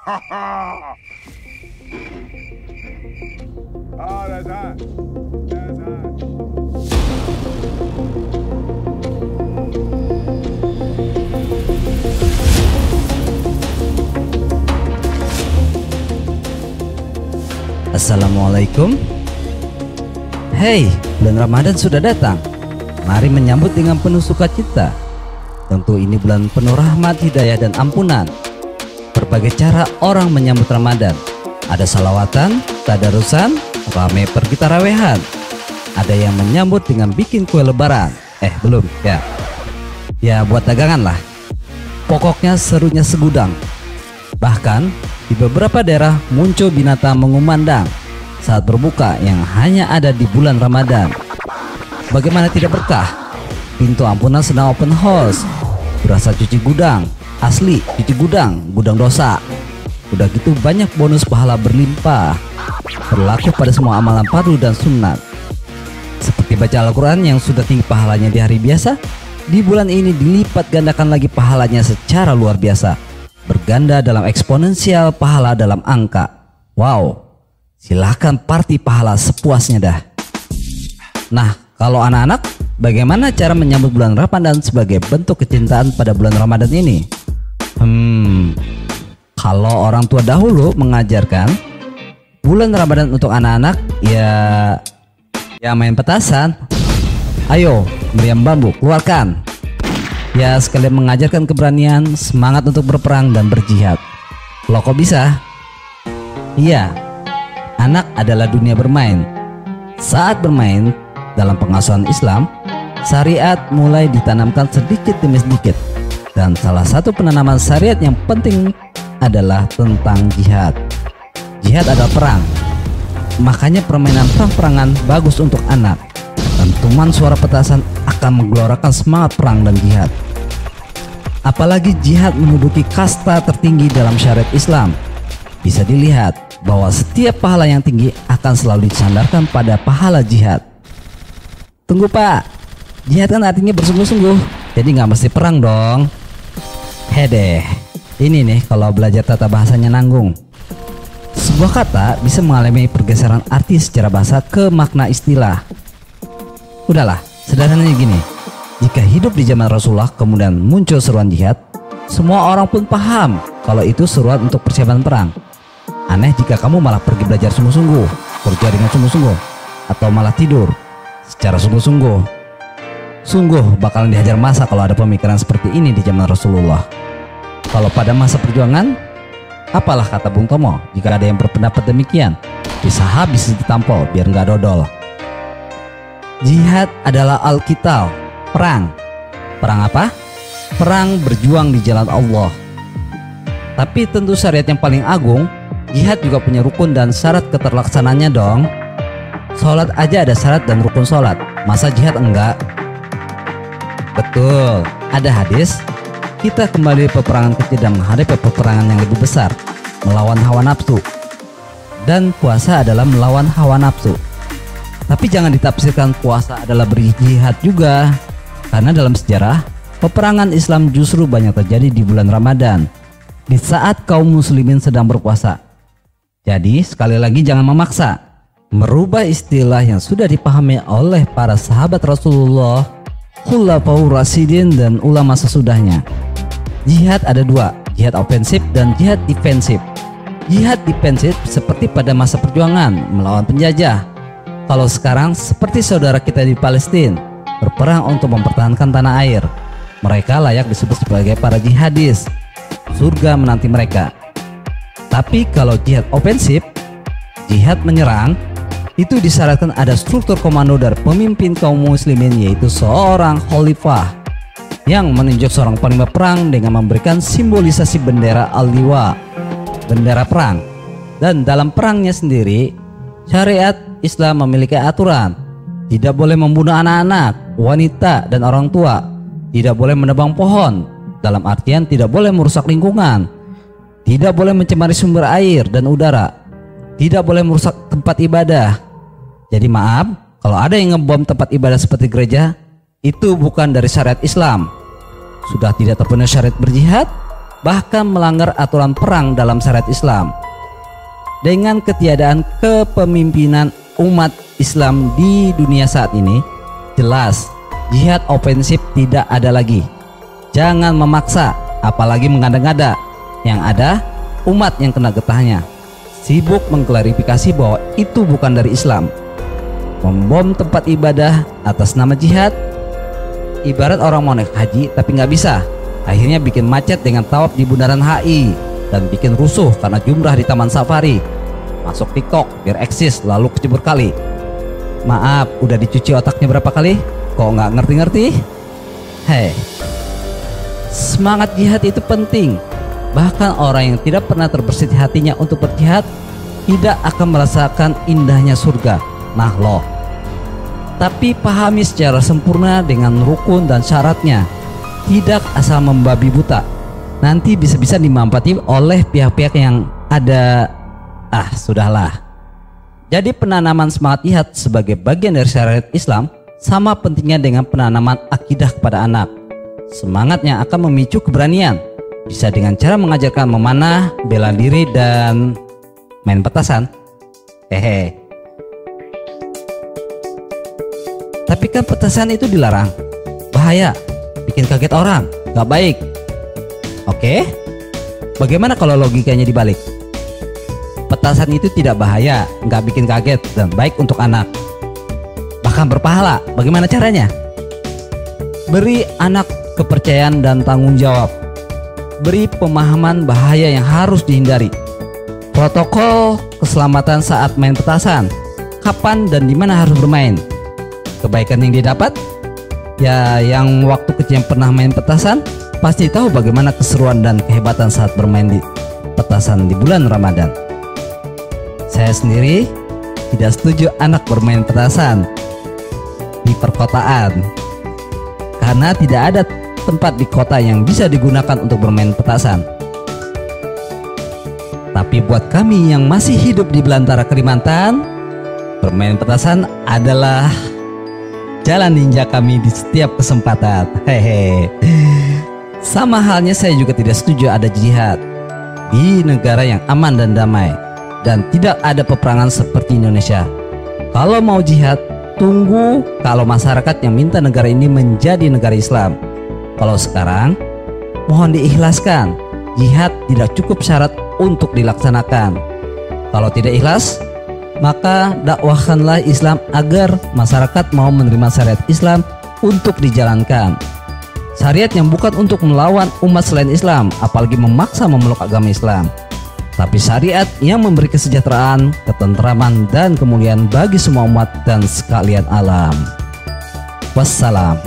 Oh, that's hot. That's hot. Assalamualaikum. Hey, bulan Ramadan sudah datang. Mari menyambut dengan penuh sukacita. Tentu ini bulan penuh rahmat, hidayah, dan ampunan. Berbagai cara orang menyambut Ramadan. Ada salawatan, tadarusan, rame pergi tarawehan. Ada yang menyambut dengan bikin kue lebaran. Belum ya. Ya buat dagangan lah. Pokoknya serunya segudang. Bahkan di beberapa daerah muncul binatang mengumandang saat berbuka yang hanya ada di bulan Ramadan. Bagaimana tidak berkah? Pintu ampunan sedang open house. Berasa cuci gudang, asli cuci gudang, gudang dosa. Udah gitu banyak bonus pahala berlimpah. Berlaku pada semua amalan fardu dan sunat. Seperti baca Al-Quran yang sudah tinggi pahalanya di hari biasa, di bulan ini dilipat gandakan lagi pahalanya secara luar biasa. Berganda dalam eksponensial, pahala dalam angka. Wow, silahkan party pahala sepuasnya dah. Nah, kalau anak-anak, bagaimana cara menyambut bulan Ramadan sebagai bentuk kecintaan pada bulan Ramadan ini? Kalau orang tua dahulu mengajarkan bulan Ramadan untuk anak-anak, ya main petasan. Ayo, meriam bambu, keluarkan. Ya sekalian mengajarkan keberanian, semangat untuk berperang dan berjihad. Loh kok bisa? Iya, anak adalah dunia bermain. Saat bermain dalam pengasuhan Islam, syariat mulai ditanamkan sedikit demi sedikit. Dan salah satu penanaman syariat yang penting adalah tentang jihad. Jihad adalah perang. Makanya permainan perang-perangan bagus untuk anak. Dentuman suara petasan akan menggelorakan semangat perang dan jihad. Apalagi jihad menduduki kasta tertinggi dalam syariat Islam. Bisa dilihat bahwa setiap pahala yang tinggi akan selalu disandarkan pada pahala jihad. Tunggu pak, jihad kan artinya bersungguh-sungguh, jadi nggak mesti perang dong. Deh, ini nih kalau belajar tata bahasanya nanggung. Sebuah kata bisa mengalami pergeseran arti secara bahasa ke makna istilah. Udahlah, sederhananya gini. Jika hidup di zaman Rasulullah kemudian muncul seruan jihad, semua orang pun paham kalau itu seruan untuk persiapan perang. Aneh jika kamu malah pergi belajar sungguh-sungguh, kerja dengan sungguh-sungguh, atau malah tidur secara sungguh-sungguh. Sungguh bakalan dihajar masa kalau ada pemikiran seperti ini di zaman Rasulullah. Kalau pada masa perjuangan, apalah kata Bung Tomo jika ada yang berpendapat demikian? Bisa habis ditampol biar nggak dodol. Jihad adalah al-qital, perang. Perang apa? Perang berjuang di jalan Allah. Tapi tentu syariat yang paling agung, jihad juga punya rukun dan syarat keterlaksanaannya dong. Sholat aja ada syarat dan rukun sholat, masa jihad enggak? Betul, ada hadis, kita kembali peperangan kecil dan menghadapi peperangan yang lebih besar, melawan hawa nafsu. Dan puasa adalah melawan hawa nafsu. Tapi jangan ditafsirkan puasa adalah berjihad juga. Karena dalam sejarah, peperangan Islam justru banyak terjadi di bulan Ramadan, di saat kaum muslimin sedang berpuasa. Jadi sekali lagi jangan memaksa. Merubah istilah yang sudah dipahami oleh para sahabat Rasulullah, Khulafaur Rasyidin dan ulama sesudahnya. Jihad ada dua, jihad ofensif dan jihad defensif. Jihad defensif seperti pada masa perjuangan melawan penjajah. Kalau sekarang seperti saudara kita di Palestina, berperang untuk mempertahankan tanah air. Mereka layak disebut sebagai para jihadis. Surga menanti mereka. Tapi kalau jihad ofensif, jihad menyerang, itu disyaratkan ada struktur komando dari pemimpin kaum muslimin, yaitu seorang khalifah yang menunjuk seorang panglima perang dengan memberikan simbolisasi bendera al-liwa, bendera perang. Dan dalam perangnya sendiri, syariat Islam memiliki aturan. Tidak boleh membunuh anak-anak, wanita, dan orang tua. Tidak boleh menebang pohon, dalam artian tidak boleh merusak lingkungan. Tidak boleh mencemari sumber air dan udara. Tidak boleh merusak tempat ibadah. Jadi maaf, kalau ada yang ngebom tempat ibadah seperti gereja, itu bukan dari syariat Islam. Sudah tidak terpenuhi syarat berjihad, bahkan melanggar aturan perang dalam syariat Islam. Dengan ketiadaan kepemimpinan umat Islam di dunia saat ini, jelas jihad ofensif tidak ada lagi. Jangan memaksa, apalagi mengada-ngada. Yang ada umat yang kena getahnya, sibuk mengklarifikasi bahwa itu bukan dari Islam. Membom tempat ibadah atas nama jihad, ibarat orang mau naik haji tapi nggak bisa. Akhirnya bikin macet dengan tawaf di bundaran HI dan bikin rusuh karena jumrah di Taman Safari. Masuk TikTok biar eksis lalu kecebur kali. Maaf, udah dicuci otaknya berapa kali? Kok nggak ngerti-ngerti? Hei, semangat jihad itu penting. Bahkan orang yang tidak pernah terbersit hatinya untuk berjihad tidak akan merasakan indahnya surga. Nah loh. Tapi pahami secara sempurna dengan rukun dan syaratnya. Tidak asal membabi buta. Nanti bisa-bisa dimanfaati oleh pihak-pihak yang ada. Sudahlah. Jadi penanaman semangat jihad sebagai bagian dari syariat Islam sama pentingnya dengan penanaman akidah kepada anak. Semangatnya akan memicu keberanian. Bisa dengan cara mengajarkan memanah, bela diri, dan main petasan. Tapi kan petasan itu dilarang. Bahaya, bikin kaget orang, gak baik. Oke, bagaimana kalau logikanya dibalik? Petasan itu tidak bahaya, gak bikin kaget, dan baik untuk anak. Bahkan berpahala, bagaimana caranya? Beri anak kepercayaan dan tanggung jawab. Beri pemahaman bahaya yang harus dihindari. Protokol keselamatan saat main petasan. Kapan dan di mana harus bermain. Kebaikan yang didapat? Ya, yang waktu kecil yang pernah main petasan pasti tahu bagaimana keseruan dan kehebatan saat bermain di petasan di bulan Ramadan. Saya sendiri tidak setuju anak bermain petasan di perkotaan. Karena tidak ada tempat di kota yang bisa digunakan untuk bermain petasan. Tapi buat kami yang masih hidup di belantara Kalimantan, bermain petasan adalah jalan ninja kami di setiap kesempatan. Sama halnya saya juga tidak setuju ada jihad di negara yang aman dan damai dan tidak ada peperangan seperti Indonesia. Kalau mau jihad, tunggu kalau masyarakat yang minta negara ini menjadi negara Islam. Kalau sekarang, mohon diikhlaskan. Jihad tidak cukup syarat untuk dilaksanakan. Kalau tidak ikhlas, maka dakwahkanlah Islam agar masyarakat mau menerima syariat Islam untuk dijalankan. Syariat yang bukan untuk melawan umat selain Islam, apalagi memaksa memeluk agama Islam. Tapi syariat yang memberi kesejahteraan, ketentraman, dan kemuliaan bagi semua umat dan sekalian alam. Wassalam.